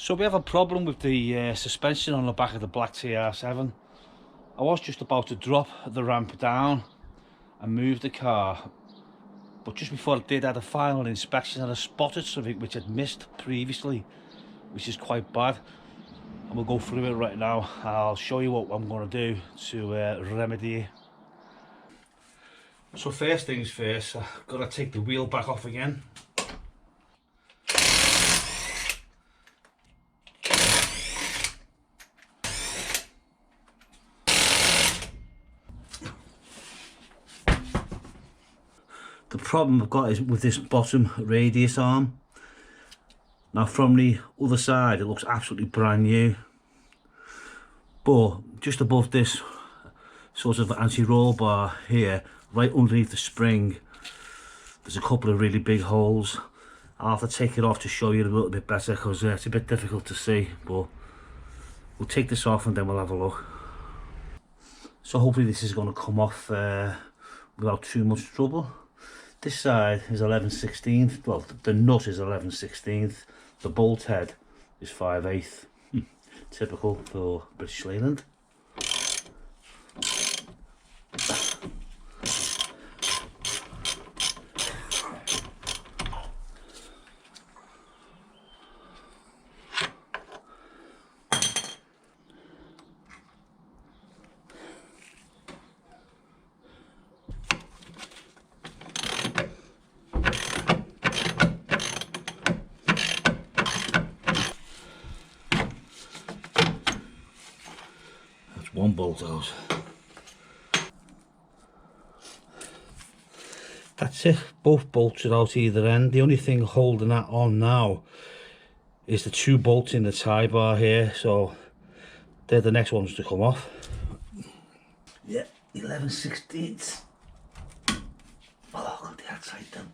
So we have a problem with the suspension on the back of the black TR7. I was just about to drop the ramp down and move the car, but just before I did, I had a final inspection and I spotted something which I'd missed previously, which is quite bad. And we'll go through it right now. I'll show you what I'm going to do to remedy it. So first things first, I've got to take the wheel back off again. The problem I've got is with this bottom radius arm. Now from the other side it looks absolutely brand new, but just above this sort of anti-roll bar here, right underneath the spring, there's a couple of really big holes. I'll have to take it off to show you a little bit better because it's a bit difficult to see, but we'll take this off and then we'll have a look. So hopefully this is going to come off without too much trouble. This side is 11/16, well the nut is 11/16, the bolt head is 5/8. Typical for British Leyland. One bolt out. That's it, both bolts are out either end. The only thing holding that on now is the two bolts in the tie bar here, so they're the next ones to come off. Yeah, 11/16. Oh, got the outside done.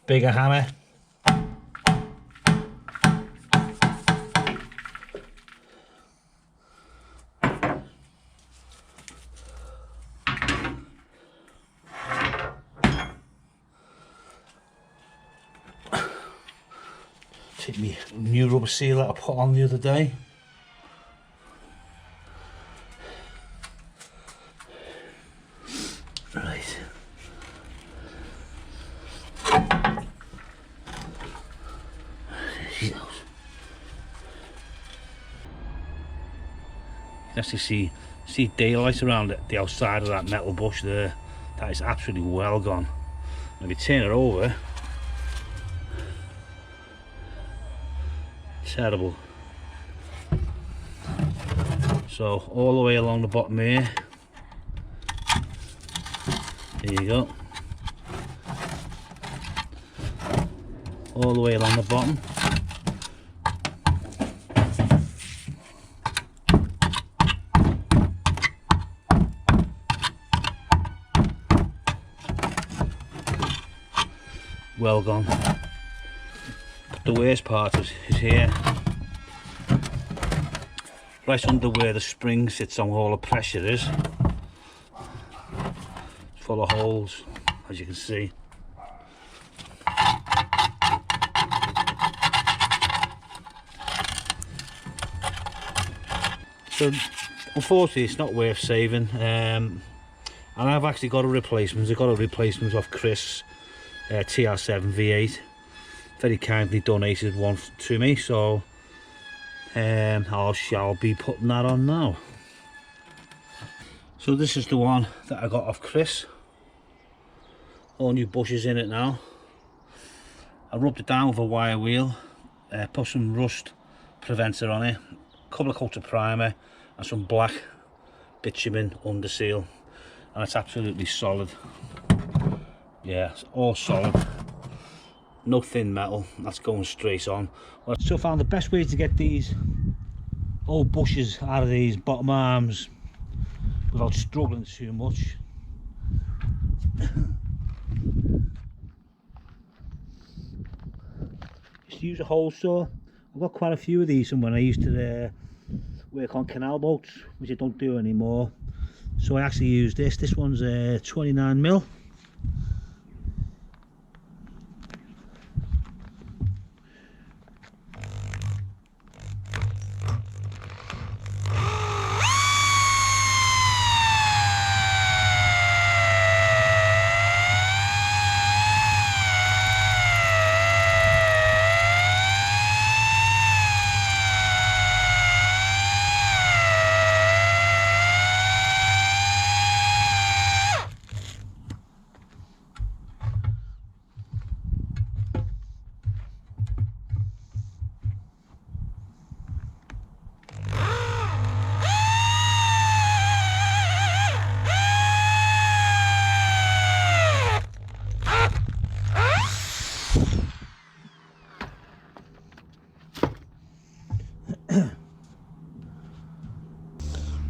Bigger hammer. Take me new rubber seal that I put on the other day. Right. You can actually see daylight around the outside of that metal bush there. That is absolutely well gone. And if you turn it over, terrible. So all the way along the bottom here, there you go, all the way along the bottom. Well gone. But the worst part is here, right under where the spring sits on where all the pressure is. It's full of holes, as you can see. So unfortunately it's not worth saving, and I've actually got a replacement. I got a replacement off Chris, TR7 V8, very kindly donated one to me, so I shall be putting that on now. So this is the one that I got off Chris, all new bushes in it now. I rubbed it down with a wire wheel, put some rust preventer on it, a couple of coats of primer and some black bitumen under seal, and it's absolutely solid. Yeah, it's all solid. No thin metal, that's going straight on. So I found the best way to get these old bushes out of these bottom arms without struggling too much. Just use a hole saw. I've got quite a few of these from when I used to work on canal boats, which I don't do anymore. So I actually use this. This one's 29mm.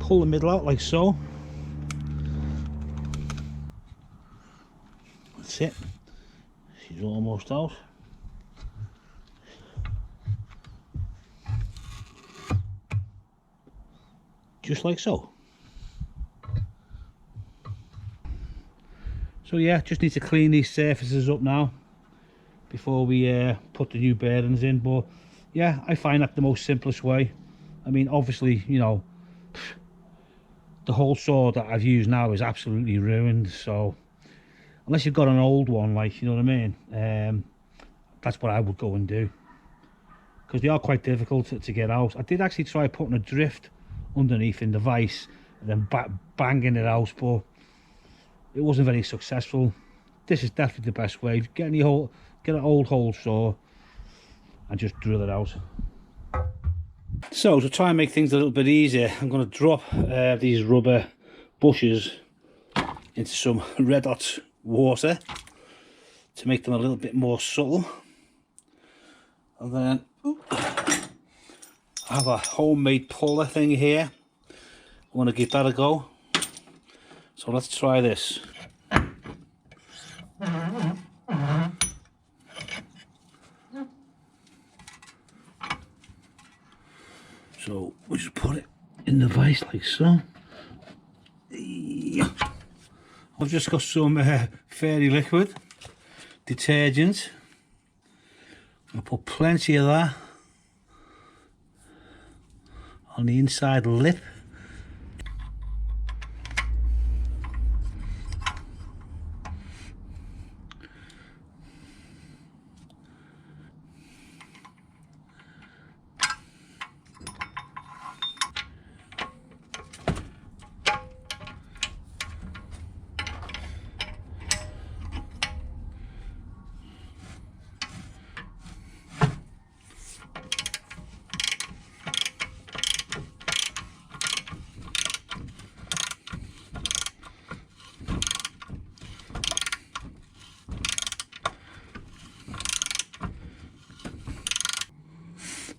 Pull the middle out like so. That's it. She's almost out. Just like so. So yeah, just need to clean these surfaces up now before we put the new bearings in. But yeah, I find that the most simplest way. I mean, obviously, you know, the whole saw that I've used now is absolutely ruined, so unless you've got an old one, like, you know what I mean, that's what I would go and do, because they are quite difficult to get out. I did actually try putting a drift underneath in the vise and then banging it out, but it wasn't very successful. This is definitely the best way. Get an old hole saw and just drill it out. So to try and make things a little bit easier, I'm going to drop these rubber bushes into some red hot water to make them a little bit more subtle, and then I have a homemade puller thing here. I want to give that a go, so let's try this. So we just put it in the vise like so. I've just got some fairy liquid detergent. I'll put plenty of that on the inside lip.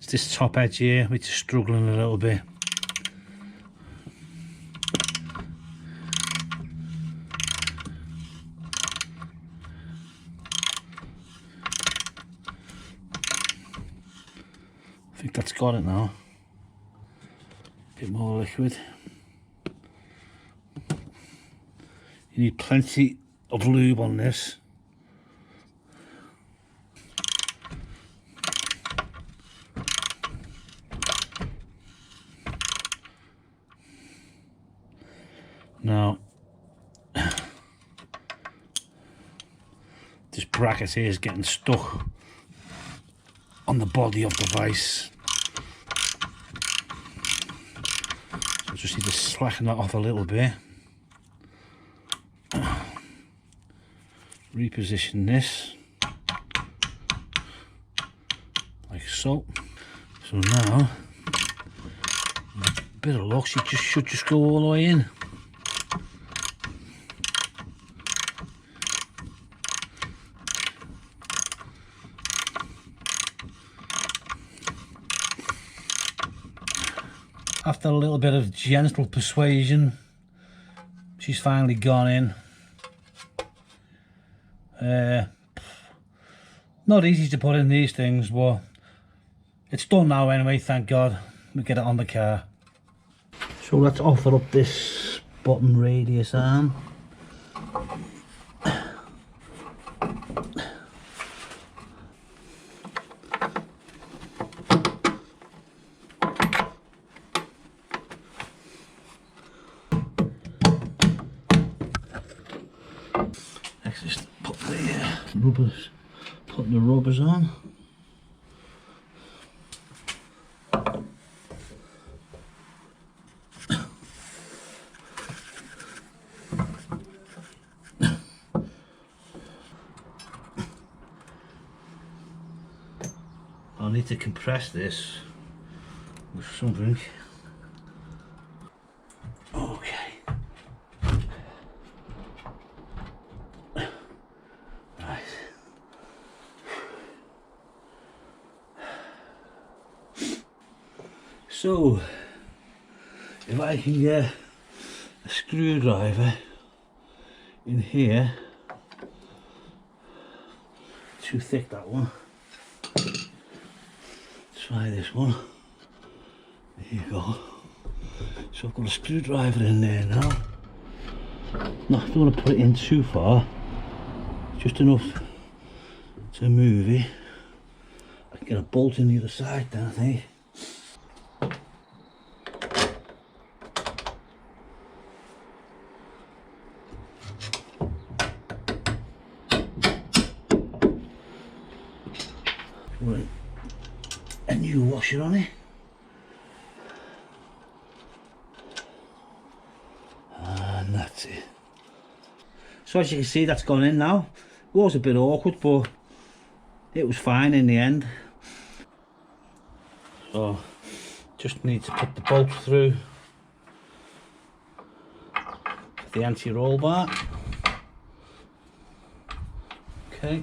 This top edge here, which is struggling a little bit. I think that's got it now. A bit more liquid. You need plenty of lube on this. Now, this bracket here is getting stuck on the body of the vise. So I just need to slacken that off a little bit. Reposition this, like so. So now, with a bit of luck, she should just go all the way in. After a little bit of gentle persuasion, she's finally gone in. Not easy to put in these things, but it's done now anyway, thank God. We get it on the car. So let's offer up this bottom radius arm. Let's just put the rubbers on. I'll need to compress this with something. Okay. Right. So, if I can get a screwdriver in here, too thick that one. Try this one. There you go. So I've got a screwdriver in there now. No, I don't want to put it in too far. Just enough to move it. I can get a bolt in the other side then, I think. Right. A new washer on it. And that's it. So as you can see, that's gone in now. It was a bit awkward, but it was fine in the end. So just need to put the bolt through the anti-roll bar. Okay.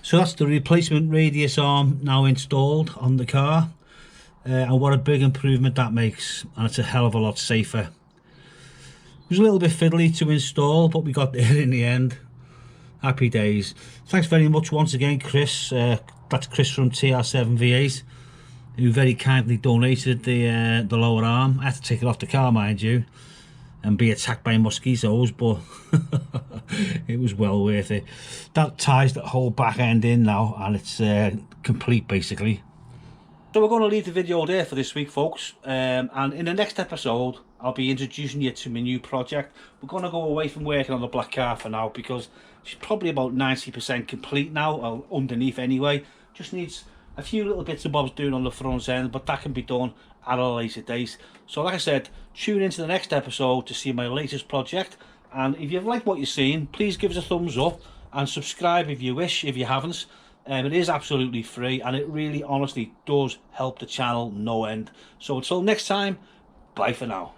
So that's the replacement radius arm now installed on the car, and what a big improvement that makes, and it's a hell of a lot safer. It was a little bit fiddly to install, but we got there in the end. Happy days. Thanks very much once again, Chris. That's Chris from TR7 V8, who very kindly donated the lower arm. I had to take it off the car, mind you, and be attacked by mosquitoes, but it was well worth it. That ties that whole back end in now, and it's complete basically. So we're going to leave the video there for this week, folks, and in the next episode I'll be introducing you to my new project. We're going to go away from working on the black car for now, because she's probably about 90% complete now, or underneath anyway. Just needs a few little bits and bobs doing on the front end, but that can be done at a later date. So like I said, tune into the next episode to see my latest project, and if you've liked what you've seen, please give us a thumbs up and subscribe if you wish, if you haven't. It is absolutely free, and it really honestly does help the channel no end. So until next time, bye for now.